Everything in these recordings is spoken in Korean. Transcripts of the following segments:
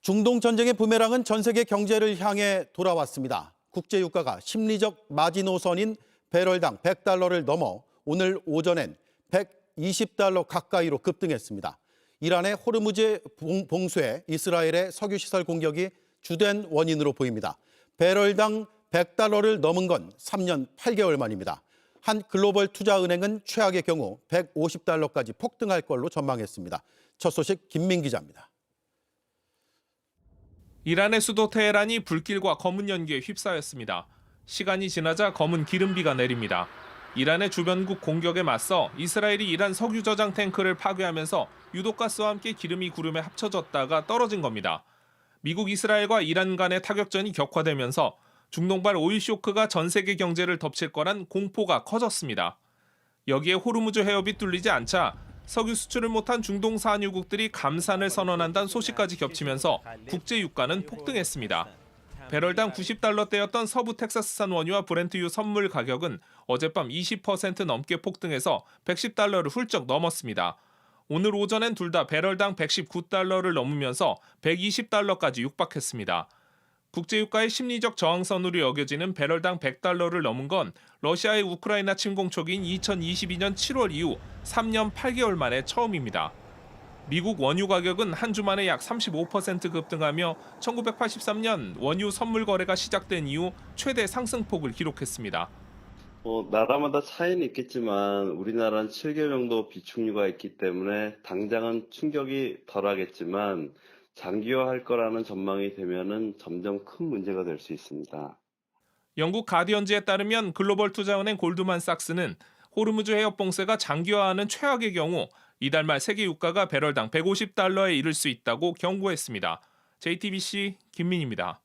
중동 전쟁의 부메랑은 전 세계 경제를 향해 돌아왔습니다. 국제 유가가 심리적 마지노선인 배럴당 100달러를 넘어 오늘 오전엔 120달러 가까이로 급등했습니다. 이란의 호르무즈 봉쇄, 이스라엘의 석유시설 공격이 주된 원인으로 보입니다. 배럴당 100달러를 넘은 건 3년 8개월 만입니다. 한 글로벌 투자은행은 최악의 경우 150달러까지 폭등할 걸로 전망했습니다. 첫 소식 김민 기자입니다. 이란의 수도 테헤란이 불길과 검은 연기에 휩싸였습니다. 시간이 지나자 검은 기름비가 내립니다. 이란의 주변국 공격에 맞서 이스라엘이 이란 석유 저장 탱크를 파괴하면서 유독가스와 함께 기름이 구름에 합쳐졌다가 떨어진 겁니다. 미국, 이스라엘과 이란 간의 타격전이 격화되면서 중동발 오일 쇼크가 전 세계 경제를 덮칠 거란 공포가 커졌습니다. 여기에 호르무즈 해협이 뚫리지 않자 석유 수출을 못한 중동 산유국들이 감산을 선언한다는 소식까지 겹치면서 국제 유가는 폭등했습니다. 배럴당 90달러대였던 서부 텍사스산 원유와 브렌트유 선물 가격은 어젯밤 20% 넘게 폭등해서 110달러를 훌쩍 넘었습니다. 오늘 오전엔 둘 다 배럴당 119달러를 넘으면서 120달러까지 육박했습니다. 국제유가의 심리적 저항선으로 여겨지는 배럴당 100달러를 넘은 건 러시아의 우크라이나 침공 초기인 2022년 7월 이후 3년 8개월 만에 처음입니다. 미국 원유 가격은 한 주 만에 약 35% 급등하며 1983년 원유 선물 거래가 시작된 이후 최대 상승폭을 기록했습니다. 나라마다 차이는 있겠지만 우리나라는 7개월 정도 비축유가 있기 때문에 당장은 충격이 덜하겠지만 장기화할 거라는 전망이 되면은 점점 큰 문제가 될 수 있습니다. 영국 가디언즈에 따르면 글로벌 투자은행 골드만삭스는 호르무즈 해협 봉쇄가 장기화하는 최악의 경우 이달 말 세계 유가가 배럴당 150달러에 이를 수 있다고 경고했습니다. JTBC 김민입니다.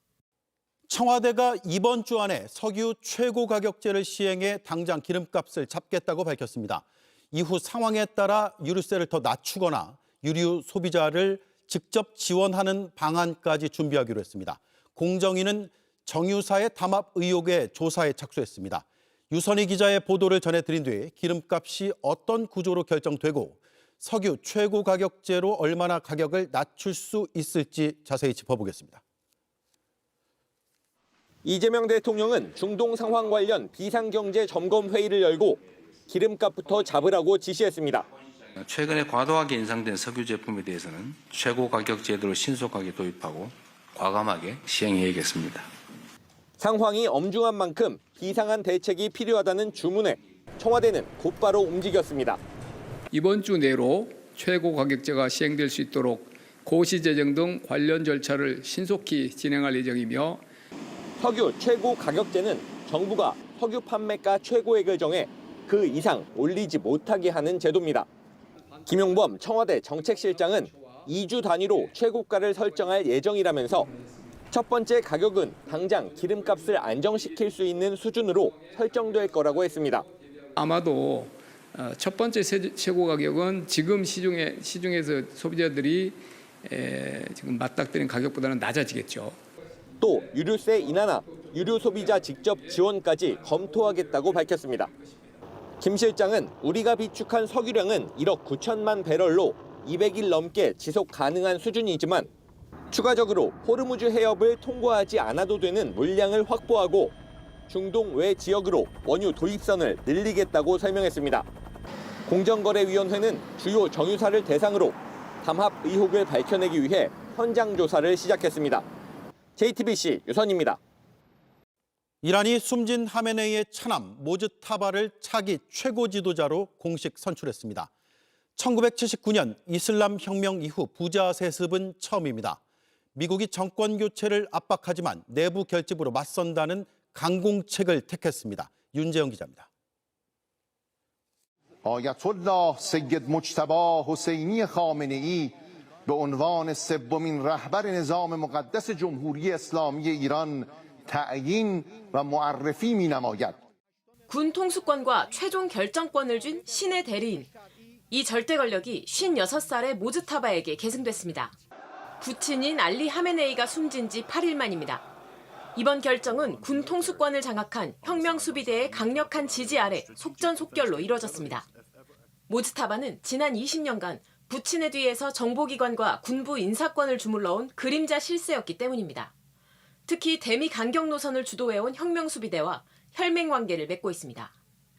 청와대가 이번 주 안에 석유 최고 가격제를 시행해 당장 기름값을 잡겠다고 밝혔습니다. 이후 상황에 따라 유류세를 더 낮추거나 유류 소비자를 직접 지원하는 방안까지 준비하기로 했습니다. 공정위는 정유사의 담합 의혹의 조사에 착수했습니다. 유선희 기자의 보도를 전해드린 뒤 기름값이 어떤 구조로 결정되고 석유 최고 가격제로 얼마나 가격을 낮출 수 있을지 자세히 짚어보겠습니다. 이재명 대통령은 중동 상황 관련 비상경제 점검 회의를 열고 기름값부터 잡으라고 지시했습니다. 최근에 과도하게 인상된 석유 제품에 대해서는 최고 가격 제도를 신속하게 도입하고 과감하게 시행해야겠습니다. 상황이 엄중한 만큼 비상한 대책이 필요하다는 주문에 청와대는 곧바로 움직였습니다. 이번 주 내로 최고 가격제가 시행될 수 있도록 고시 제정 등 관련 절차를 신속히 진행할 예정이며 석유 최고 가격제는 정부가 석유 판매가 최고액을 정해 그 이상 올리지 못하게 하는 제도입니다. 김용범 청와대 정책실장은 2주 단위로 최고가를 설정할 예정이라면서 첫 번째 가격은 당장 기름값을 안정시킬 수 있는 수준으로 설정될 거라고 했습니다. 아마도 첫 번째 최고 가격은 지금 시중에서 소비자들이 지금 맞닥뜨린 가격보다는 낮아지겠죠. 또 유류세 인하나 유류 소비자 직접 지원까지 검토하겠다고 밝혔습니다. 김 실장은 우리가 비축한 석유량은 1억 9천만 배럴로 200일 넘게 지속 가능한 수준이지만 추가적으로 호르무즈 해협을 통과하지 않아도 되는 물량을 확보하고 중동 외 지역으로 원유 도입선을 늘리겠다고 설명했습니다. 공정거래위원회는 주요 정유사를 대상으로 담합 의혹을 밝혀내기 위해 현장 조사를 시작했습니다. JTBC 유선입니다. 이란이 숨진 하메네이의 차남 모즈타바를 차기 최고 지도자로 공식 선출했습니다. 1979년 이슬람 혁명 이후 부자 세습은 처음입니다. 미국이 정권 교체를 압박하지만 내부 결집으로 맞선다는 강공책을 택했습니다. 윤재영 기자입니다. آیت‌الله سید مجتبی حسینی خامنه‌ای به عنوان سومین رهبر نظام مقدس جمهوری اسلامی ایران تعیین و معرفی می‌نماید. 군 통수권과 최종 결정권을 준 신의 대리인. 이 절대 권력이 56살의 모즈타바에게 계승됐습니다. 부친인 알리 하메네이가 숨진 지 8일 만입니다. 이번 결정은 군 통수권을 장악한 혁명수비대의 강력한 지지 아래 속전속결로 이뤄졌습니다. 모즈타바는 지난 20년간 부친의 뒤에서 정보기관과 군부 인사권을 주물러온 그림자 실세였기 때문입니다. 특히 대미 강경 노선을 주도해온 혁명수비대와 혈맹 관계를 맺고 있습니다.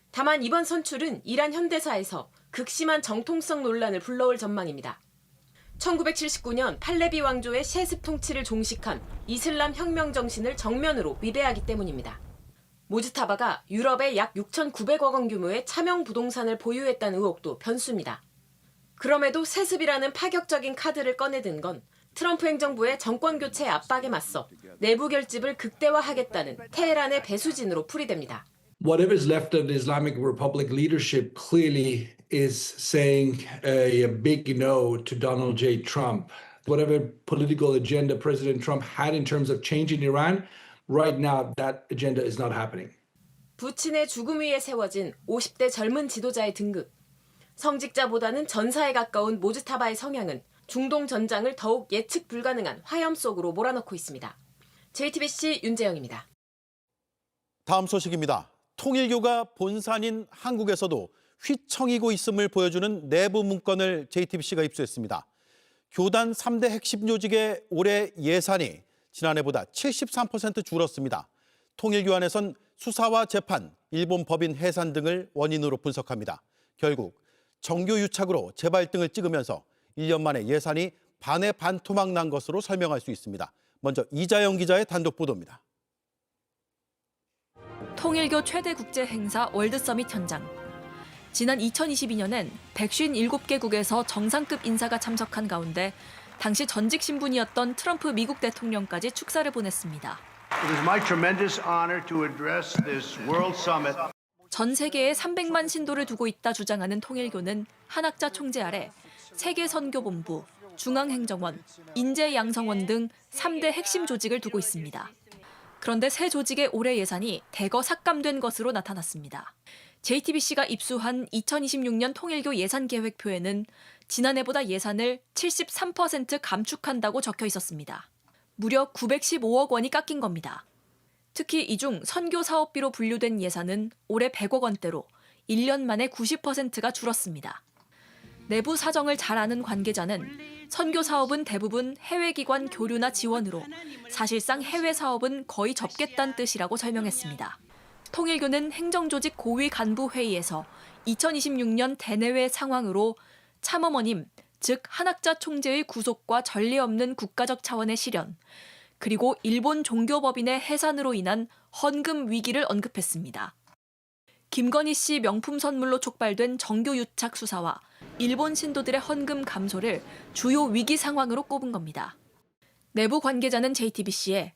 다만 이번 선출은 이란 현대사에서 극심한 정통성 논란을 불러올 전망입니다. 1979년 팔레비 왕조의 세습 통치를 종식한 이슬람 혁명 정신을 정면으로 위배하기 때문입니다. 모즈타바가 유럽에 약 6,900억 원 규모의 차명 부동산을 보유했다는 의혹도 변수입니다. 그럼에도 세습이라는 파격적인 카드를 꺼내든 건 트럼프 행정부의 정권교체 압박에 맞서 내부 결집을 극대화하겠다는 테헤란의 배수진으로 풀이됩니다. Whatever is left of the Islamic Republic leadership clearly is saying a big no to Donald J. Trump. Whatever political agenda President Trump had in terms of changing Iran, right now that agenda is not happening. 부친의 죽음 위에 세워진 50대 젊은 지도자의 등극. 성직자보다는 전사에 가까운 모즈타바의 성향은 중동 전장을 더욱 예측 불가능한 화염 속으로 몰아넣고 있습니다. JTBC 윤재영입니다. 다음 소식입니다. 통일교가 본산인 한국에서도 휘청이고 있음을 보여주는 내부 문건을 JTBC가 입수했습니다. 교단 3대 핵심 조직의 올해 예산이 지난해보다 73% 줄었습니다. 통일교 안에선 수사와 재판, 일본 법인 해산 등을 원인으로 분석합니다. 결국 정교 유착으로 재발등을 찍으면서 1년 만에 예산이 반의 반토막 난 것으로 설명할 수 있습니다. 먼저 이자영 기자의 단독 보도입니다. 통일교 최대 국제 행사 월드서밋 현장. 지난 2022년엔 157개국에서 정상급 인사가 참석한 가운데 당시 전직 신분이었던 트럼프 미국 대통령까지 축사를 보냈습니다. It is my tremendous honor to address this World Summit. 전 세계에 300만 신도를 두고 있다 주장하는 통일교는 한학자 총재 아래 세계선교본부, 중앙행정원, 인재양성원 등 3대 핵심 조직을 두고 있습니다. 그런데 새 조직의 올해 예산이 대거 삭감된 것으로 나타났습니다. JTBC가 입수한 2026년 통일교 예산 계획표에는 지난해보다 예산을 73% 감축한다고 적혀 있었습니다. 무려 915억 원이 깎인 겁니다. 특히 이 중 선교 사업비로 분류된 예산은 올해 100억 원대로 1년 만에 90%가 줄었습니다. 내부 사정을 잘 아는 관계자는 선교 사업은 대부분 해외기관 교류나 지원으로 사실상 해외 사업은 거의 접겠다는 뜻이라고 설명했습니다. 통일교는 행정조직 고위 간부 회의에서 2026년 대내외 상황으로 참어머님, 즉 한학자 총재의 구속과 전례 없는 국가적 차원의 실현, 그리고 일본 종교법인의 해산으로 인한 헌금 위기를 언급했습니다. 김건희 씨 명품 선물로 촉발된 정교 유착 수사와 일본 신도들의 헌금 감소를 주요 위기 상황으로 꼽은 겁니다. 내부 관계자는 JTBC에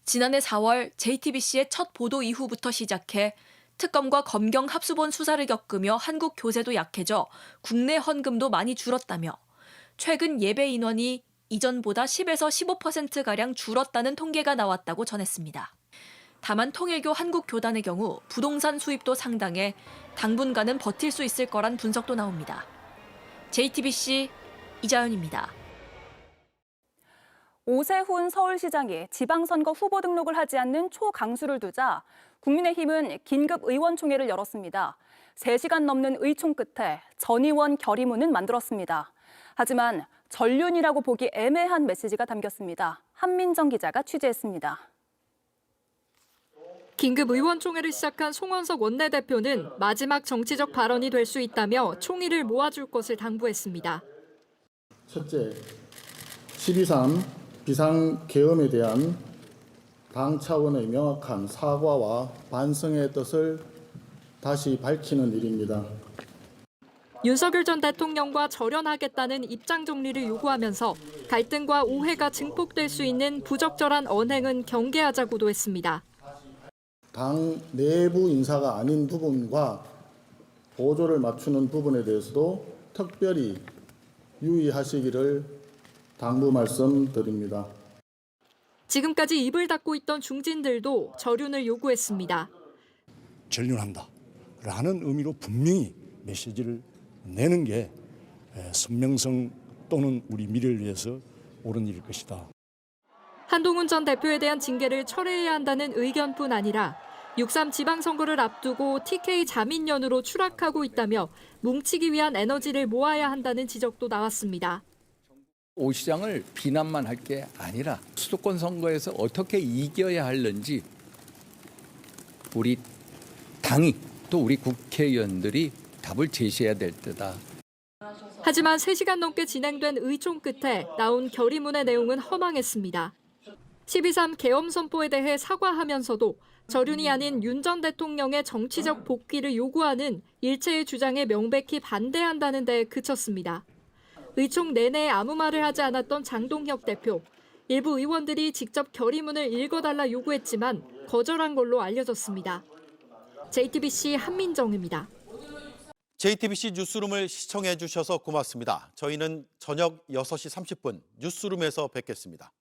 지난해 4월 JTBC의 첫 보도 이후부터 시작해 특검과 검경 합수본 수사를 겪으며 한국 교세도 약해져 국내 헌금도 많이 줄었다며 최근 예배 인원이 이전보다 10에서 15%가량 줄었다는 통계가 나왔다고 전했습니다. 다만 통일교 한국교단의 경우 부동산 수입도 상당해 당분간은 버틸 수 있을 거란 분석도 나옵니다. JTBC 이자연입니다. 오세훈 서울시장이 지방선거 후보 등록을 하지 않는 초강수를 두자 국민의힘은 긴급 의원총회를 열었습니다. 3시간 넘는 의총 끝에 전 의원 결의문은 만들었습니다. 하지만 전륜이라고 보기 애매한 메시지가 담겼습니다. 한민정 기자가 취재했습니다. 긴급 의원총회를 시작한 송원석 원내대표는 마지막 정치적 발언이 될 수 있다며 총의를 모아줄 것을 당부했습니다. 첫째, 12.3 비상계엄에 대한 당 차원의 명확한 사과와 반성의 뜻을 다시 밝히는 일입니다. 윤석열 전 대통령과 절연하겠다는 입장 정리를 요구하면서 갈등과 오해가 증폭될 수 있는 부적절한 언행은 경계하자고도 했습니다. 당 내부 인사가 아닌 부분과 보조를 맞추는 부분에 대해서도 특별히 유의하시기를 당부 말씀드립니다. 지금까지 입을 닫고 있던 중진들도 절윤을 요구했습니다. 절윤한다라는 의미로 분명히 메시지를 내는 게 선명성 또는 우리 미래를 위해서 옳은 일일 것이다. 한동훈 전 대표에 대한 징계를 철회해야 한다는 의견뿐 아니라 6.3 지방선거를 앞두고 TK 자민련으로 추락하고 있다며 뭉치기 위한 에너지를 모아야 한다는 지적도 나왔습니다. 오 시장을 비난만 할 게 아니라 수도권 선거에서 어떻게 이겨야 하는지 우리 당이 또 우리 국회의원들이 답을 제시해야 될 때다. 하지만 3시간 넘게 진행된 의총 끝에 나온 결의문의 내용은 허망했습니다. 12.3 계엄 선포에 대해 사과하면서도 저륜이 아닌 윤 전 대통령의 정치적 복귀를 요구하는 일체의 주장에 명백히 반대한다는 데 그쳤습니다. 의총 내내 아무 말을 하지 않았던 장동혁 대표. 일부 의원들이 직접 결의문을 읽어달라 요구했지만 거절한 걸로 알려졌습니다. JTBC 한민정입니다. JTBC 뉴스룸을 시청해 주셔서 고맙습니다. 저희는 저녁 6시 30분 뉴스룸에서 뵙겠습니다.